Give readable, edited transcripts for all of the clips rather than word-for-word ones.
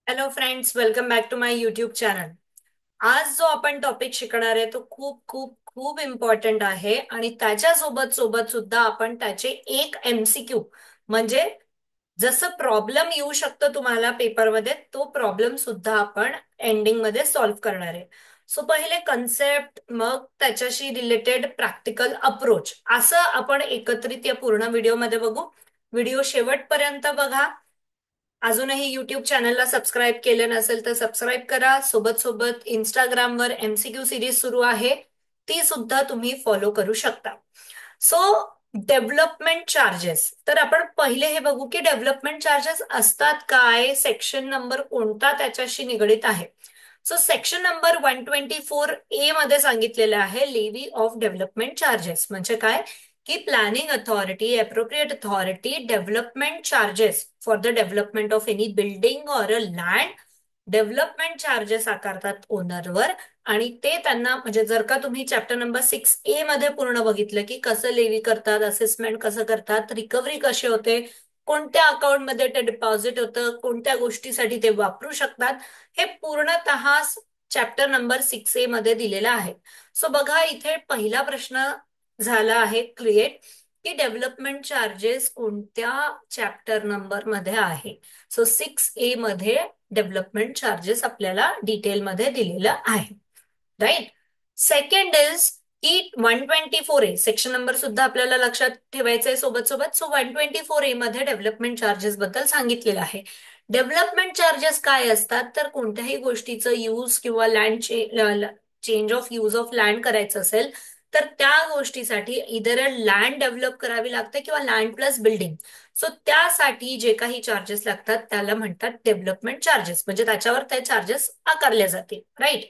Hello friends, welcome back to my YouTube channel. आज जो आपण टॉपिक शिकणार आहे तो खूप खूप खूप इम्पॉर्टंट आहे आणि त्याच्या सोबत सोबत सुद्धा आपण त्याचे एक एमसीक्यू म्हणजे जसं प्रॉब्लेम येऊ शकतो तुम्हाला पेपरमध्ये तो प्रॉब्लेम सुद्धा आपण एंडिंग मध्ये सॉल्व्ह करणार आहे. सो पहिले कन्सेप्ट, मग त्याच्याशी रिलेटेड प्रॅक्टिकल अप्रोच, असं आपण एकत्रित या पूर्ण व्हिडिओमध्ये बघू. व्हिडिओ शेवटपर्यंत बघा. अजूनही युट्यूब चॅनलला सबस्क्राईब केलं नसेल तर सबस्क्राईब करा. सोबत सोबत इंस्टाग्रामवर एमसीक्यू सिरीज सुरू आहे, ती सुद्धा तुम्ही फॉलो करू शकता. सो डेव्हलपमेंट चार्जेस, तर आपण पहिले हे बघू की डेव्हलपमेंट चार्जेस असतात काय, सेक्शन नंबर कोणता त्याच्याशी निगडित आहे. सो सेक्शन नंबर 124A मध्ये सांगितलेलं आहे लेव्ही ऑफ डेव्हलपमेंट चार्जेस म्हणजे काय, की planning authority, appropriate authority development charges for the development of any building or a land, development charges आकारतात ओनरवर. आणि ते त्यांना म्हणजे जर का तुम्ही चॅप्टर नंबर 6A मध्ये पूर्ण बघितलं की कसं लेवी करतात, असेसमेंट कसं करतात, रिकव्हरी कसे होते, कोणत्या अकाउंटमध्ये ते डिपॉझिट होतं, कोणत्या गोष्टीसाठी ते वापरू शकतात, हे पूर्णतः चॅप्टर नंबर 6A मध्ये दिलेलं आहे. सो बघा, इथे पहिला प्रश्न झाला आहे क्रिएट की डेव्हलपमेंट चार्जेस कोणत्या चॅप्टर नंबर मध्ये आहे. सो 6A मध्ये डेव्हलपमेंट चार्जेस आपल्याला डिटेलमध्ये दिलेलं आहे. राईट. सेकंड इज की 124A सेक्शन नंबर सुद्धा आपल्याला लक्षात ठेवायचं आहे सोबत सोबत. सो 124A मध्ये डेव्हलपमेंट चार्जेस बद्दल सांगितलेलं आहे. डेव्हलपमेंट चार्जेस काय असतात, तर कोणत्याही गोष्टीचं यूज किंवा change of use of land करायचं असेल तर त्या गोष्टीसाठी इधर लँड डेव्हलप करावी लागते किंवा लँड प्लस बिल्डिंग. सो त्यासाठी जे काही चार्जेस लागतात त्याला म्हणतात डेव्हलपमेंट चार्जेस, म्हणजे त्याच्यावर ते चार्जेस आकारले जातील. राईट.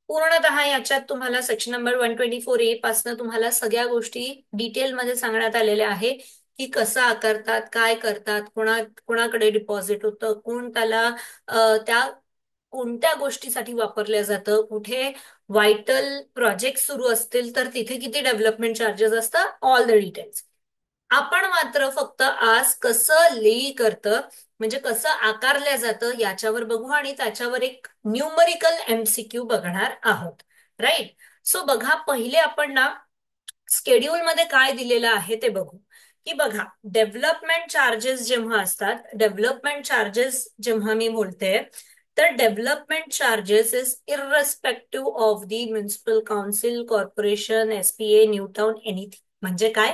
पूर्णतः याच्यात तुम्हाला सेक्शन नंबर 124A पासून तुम्हाला सगळ्या गोष्टी डिटेलमध्ये सांगण्यात आलेल्या आहे की कसं आकारतात, काय करतात, कोणाकडे डिपॉझिट होतं, कोण त्याला त्या कोणत्या गोष्टीसाठी वापरलं जातं, कुठे व्हायटल प्रोजेक्ट सुरू असतील तर तिथे किती डेव्हलपमेंट चार्जेस असतात, ऑल द डिटेल्स. आपण मात्र फक्त आज कसं लेई करतं म्हणजे कसं आकारल्या जातं याच्यावर बघू आणि त्याच्यावर एक न्यूमरिकल एमसीक्यू बघणार आहोत. राईट. सो बघा, पहिले आपण ना स्केड्यूल मध्ये काय दिलेलं आहे ते बघू. की बघा, डेव्हलपमेंट चार्जेस जेव्हा असतात, डेव्हलपमेंट चार्जेस जेव्हा मी बोलते तर development charges is इररेस्पेक्टिव्ह of the municipal council, corporation, SPA, new town, anything. म्हणजे काय,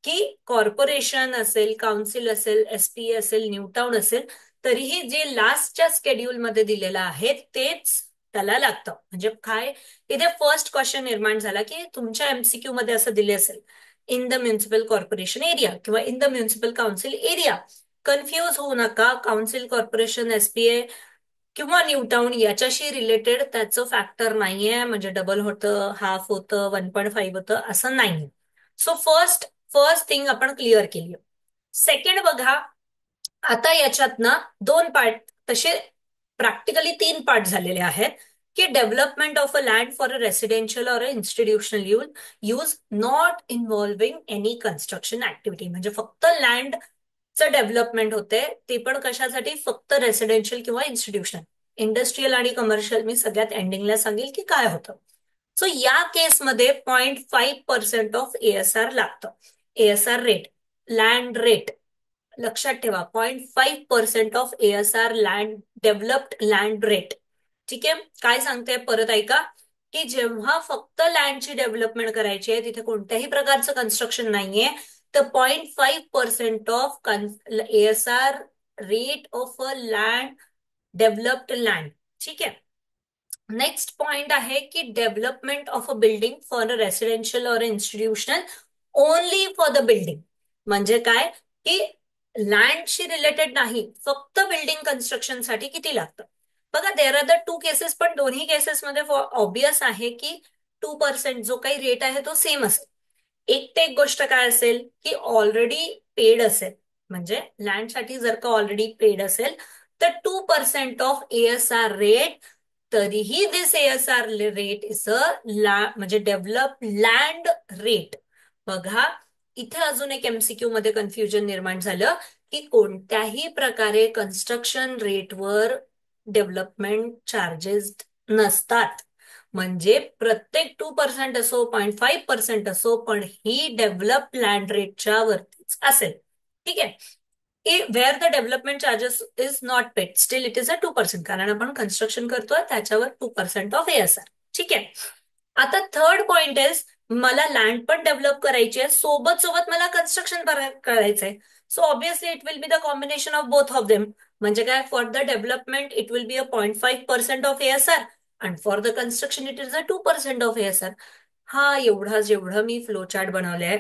की कॉर्पोरेशन असेल, काउन्सिल असेल, एसपीए असेल, न्यू टाउन असेल, तरीही जे लास्टच्या स्केड्यूल मध्ये दिलेलं आहे तेच त्याला लागतं. म्हणजे काय, इथे फर्स्ट क्वेश्चन निर्माण झाला की तुमच्या एमसीक्यू मध्ये असं दिले असेल, in the municipal corporation area किंवा in the municipal council area. Confuse होऊ नका, काउन्सिल, कॉर्पोरेशन, एसपीए किंवा न्यू टाउन याच्याशी रिलेटेड त्याचं फॅक्टर नाहीये, म्हणजे डबल होतं, हाफ होतं, 1.5 होतं, असं नाही. सो फर्स्ट फर्स्ट थिंग आपण क्लिअर केली. सेकंड बघा, आता याच्यात ना दोन पार्ट, तसे प्रॅक्टिकली तीन पार्ट झालेले आहेत. की development of a land for a residential or a institutional use not involving any construction activity, म्हणजे फक्त लँडचं डेव्हलपमेंट होते, ते पण कशासाठी, फक्त रेसिडेन्शियल किंवा इन्स्टिट्यूशनल. इंडस्ट्रीयल आणि कमर्शियल मी सगळ्यात एंडिंगला सांगेल की काय होतं. सो या केसमध्ये 0.5% ऑफ एएसआर लागतं. एएसआर रेट, लँड रेट, लक्षात ठेवा, 0.5% of ASR land, developed land rate. ठीक आहे. काय सांगते परत ऐका, की जेव्हा फक्त लँडची डेव्हलपमेंट करायची आहे, तिथे कोणत्याही प्रकारचं कन्स्ट्रक्शन नाहीये, तर 0.5% of ASR rate of a land, developed land. ठीक आहे. नेक्स्ट पॉइंट आहे की development of a building for a residential or institutional, only for the building. म्हणजे काय, की लँडशी रिलेटेड नाही, फक्त बिल्डिंग कन्स्ट्रक्शनसाठी किती लागतं. बघा, there are the two cases, पण दोन्ही केसेसमध्ये ऑब्वियस आहे की 2% जो काही रेट आहे तो सेम असेल. एक ते एक गोष्ट काय असेल की ऑलरेडी पेड असेल, म्हणजे लँडसाठी जर का ऑलरेडी पेड असेल तर 2% ऑफ एएसआर रेट, तरीही दिस एएसआर रेट इज म्हणजे डेव्हलप लँड रेट. बघा, इथे अजून एक एमसीक्यू मध्ये कन्फ्युजन निर्माण झालं की कोणत्याही प्रकारे कन्स्ट्रक्शन रेटवर डेव्हलपमेंट चार्जेस नसतात. म्हणजे प्रत्येक 2% असो 0.5% असो, पण ही डेव्हलप लँड रेटच्या वरतीच असेल. ठीक आहे. Where the development charges is not paid, still it is a 2%, कारण आपण कन्स्ट्रक्शन करतोय त्याच्यावर 2% ऑफ ASR. ठीक आहे. आता थर्ड पॉइंट इज, मला लँड पण डेव्हलप करायची आहे, सोबत सोबत मला कन्स्ट्रक्शन करायचंय. So obviously it will be the combination of both of them. म्हणजे काय, for the development it will be a 0.5% of ASR, and for the construction it is a 2% of ASR. हा एवढा जेवढं मी फ्लो चार्ट बनवलंय,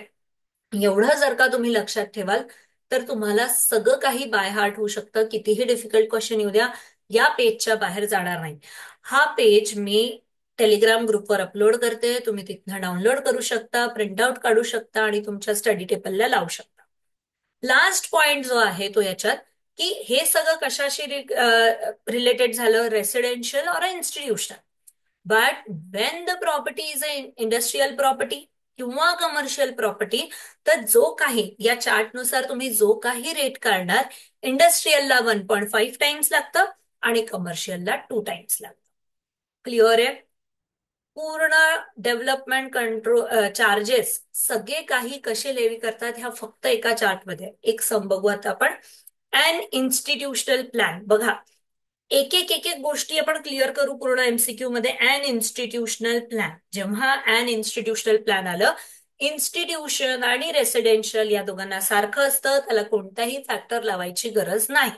एवढं जर का तुम्ही लक्षात ठेवाल, तर तुम्हाला सगळं काही बाय हार्ट होऊ शकतं. कितीही डिफिकल्ट क्वेश्चन येऊ द्या, या पेजच्या बाहेर जाणार नाही. हा पेज मी टेलिग्राम ग्रुपवर अपलोड करते, तुम्ही तिथनं डाउनलोड करू शकता, प्रिंटआउट काढू शकता आणि तुमच्या स्टडी टेबलला लावू शकता. लास्ट पॉइंट जो आहे तो याच्यात, की हे सगळं कशाशी रिलेटेड झालं, residential or institutional. But Wien the property is a industrial property किंवा कमर्शियल प्रॉपर्टी, तर जो काही या चार्टनुसार तुम्ही जो काही रेट काढणार, इंडस्ट्रियलला 1.5 टाइम्स लागतं आणि कमर्शियलला 2 टाइम्स लागतं. क्लिअर आहे? पूर्ण डेव्हलपमेंट कंट्रोल चार्जेस सगळे काही कसे लेवी करतात ह्या फक्त एका चार्टमध्ये. एक सम बघू आता आपण. अँड इन्स्टिट्यूशनल प्लॅन बघा, एक एक एक एक गोष्टी आपण क्लिअर करू पूर्ण MCQ मध्ये. अँड इन्स्टिट्यूशनल प्लॅन, जेव्हा अँड इन्स्टिट्यूशनल प्लॅन आलं, इन्स्टिट्यूशन आणि रेसिडेन्शियल या दोघांना सारखं असतं, त्याला कोणताही फॅक्टर लावायची गरज नाही.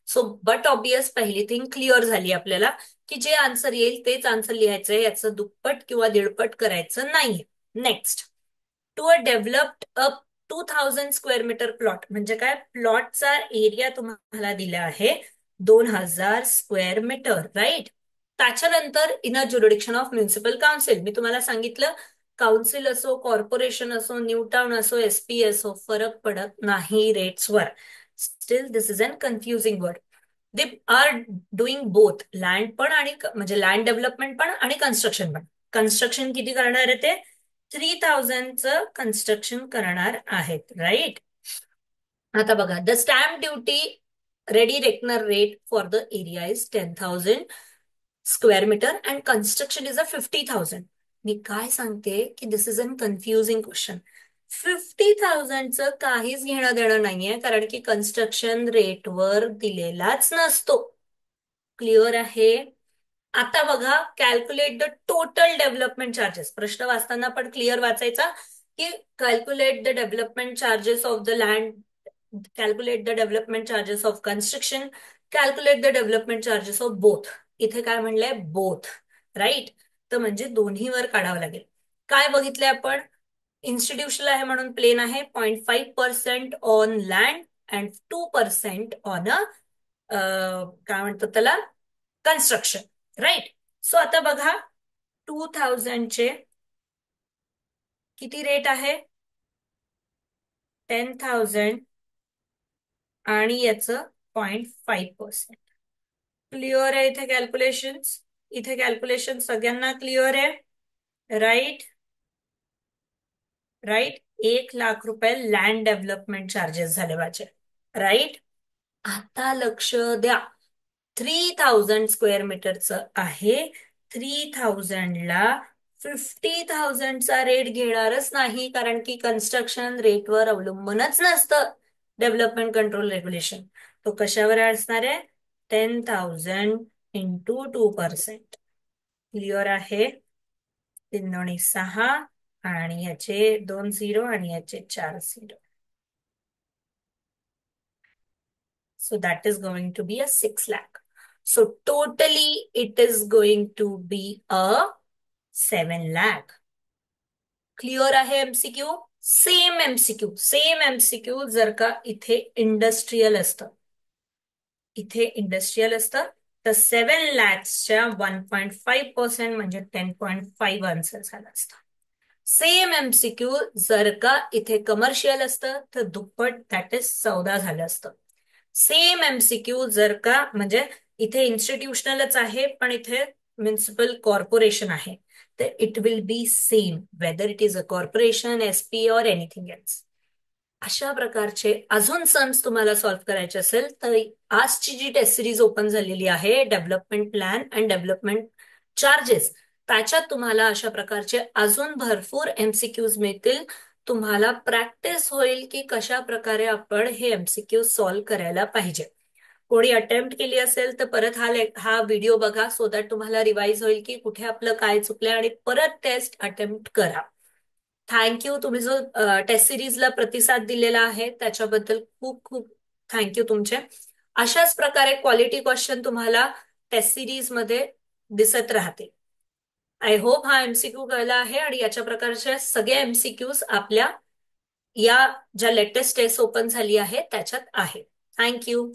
सो बट ऑब्वियस पहिली थिंग क्लिअर झाली आपल्याला, की जे आन्सर येईल तेच आन्सर लिहायचंय, याचं दुप्पट किंवा दीडपट करायचं नाहीये. Next, to a developed up 2000 square metre plot, म्हणजे काय, प्लॉटचा एरिया तुम्हाला दिला आहे 2000 स्क्वेअर मीटर, राईट. त्याच्यानंतर in a jurisdiction of municipal council, मी तुम्हाला सांगितलं काउन्सिल असो, कॉर्पोरेशन असो, न्यू टाउन असो, SP असो, फरक पडत नाही रेट्सवर. Still this is an confusing word. They are doing both, land पण आणि म्हणजे लँड डेव्हलपमेंट पण आणि कन्स्ट्रक्शन पण. कन्स्ट्रक्शन किती करणार आहे ते, 3000चं कन्स्ट्रक्शन करणार आहेत, राईट. आता बघा, the stamp duty ready reckoner rate for the area is 10,000 square metre and construction is a 50,000. मी काय सांगते की this is an confusing question. 50,000चं काहीच घेणं देणं नाहीये, कारण की कन्स्ट्रक्शन रेटवर दिलेलाच नसतो. क्लिअर आहे? आता बघा, calculate the total development charges. प्रश्न वाचताना पण क्लिअर वाचायचा, की calculate the development charges of the land, calculate the development charges of construction, calculate the development charges of both. इथे काय म्हणलंय, बोथ, राईट. तर म्हणजे दोन्हीवर काढावं लागेल. काय बघितलंय आपण, इन्स्टिट्यूशनल आहे म्हणून प्लेन आहे, 0.5% on land and 2% on a काय म्हणतो त्याला, कन्स्ट्रक्शन, राईट. सो आता बघा, 2000चे किती रेट आहे, 10,000 आणि याचं 0.5%. क्लिअर आहे इथे कॅल्क्युलेशन्स, इथे कॅल्क्युलेशन सगळ्यांना क्लिअर आहे, राईट. राईट. 1,00,000 रुपये लँड डेव्हलपमेंट चार्जेस झाले माझे, राईट. आता लक्ष द्या, 3,000 स्क्वेअर मीटरचं आहे. 3,000ला 50,000चा रेट घेणारच नाही, कारण की कन्स्ट्रक्शन रेटवर अवलंबूनच नसतं डेव्हलपमेंट कंट्रोल रेग्युलेशन. तो कशावर असणार आहे, 10,000 इंटू 2%. क्लिअर आहे? 3 2 6 आणि याचे 2 0 आणि याचे 4 0. So that is going to be a 6 lakh. So totally it is going to be a 7 lakh. Clear आहे MCQ? सेम MCQ जर का इथे इंडस्ट्रियल असतं, इथे इंडस्ट्रियल असतं, तर 7 lakhsच्या 1.5% म्हणजे 10.5 आन्सर झाला असता. सेम MCQ जर का इथे कमर्शियल असतं, तर दुप्पट, दॅट इज 14 झालं असतं. सेम MCQ जर का, म्हणजे इथे इन्स्टिट्यूशनलच आहे पण इथे म्युन्सिपल कॉर्पोरेशन आहे, तर it will be same whether it is a corporation, SP और एनिथिंग एल्स. अशा प्रकारचे अजून सम्स तुम्हाला सॉल्व्ह करायचे असेल तर आजची जी टेस्ट सिरीज ओपन झालेली आहे development plan and development charges, त्याच्यात तुम्हाला अशा प्रकारचे अजून भरपूर एमसीक्यूज मिळतील. तुम्हाला प्रॅक्टिस होईल की कशा प्रकारे आपण हे एमसीक्यू सॉल्व्ह करायला पाहिजे. कोणी अटेम्प्ट केली असेल तर परत हा व्हिडिओ बघा, सो दॅट तुम्हाला रिवाइज होईल की कुठे आपलं काय चुकलंय, आणि परत टेस्ट अटेम्प्ट करा. थँक्यू. तुम्ही जो टेस्ट सिरीजला प्रतिसाद दिलेला आहे त्याच्याबद्दल खूप खूप थँक्यू तुमचे. अशाच प्रकारे क्वालिटी क्वेश्चन तुम्हाला टेस्ट सिरीज मध्ये दिसत राहते. आय होप हा एमसीक्यू कळला आहे आणि याच्या प्रकारच्या सगळे एमसीक्यूज आपल्या या ज्या लेटेस्ट टेस्ट ओपन झाली आहे त्याच्यात आहे. थँक्यू.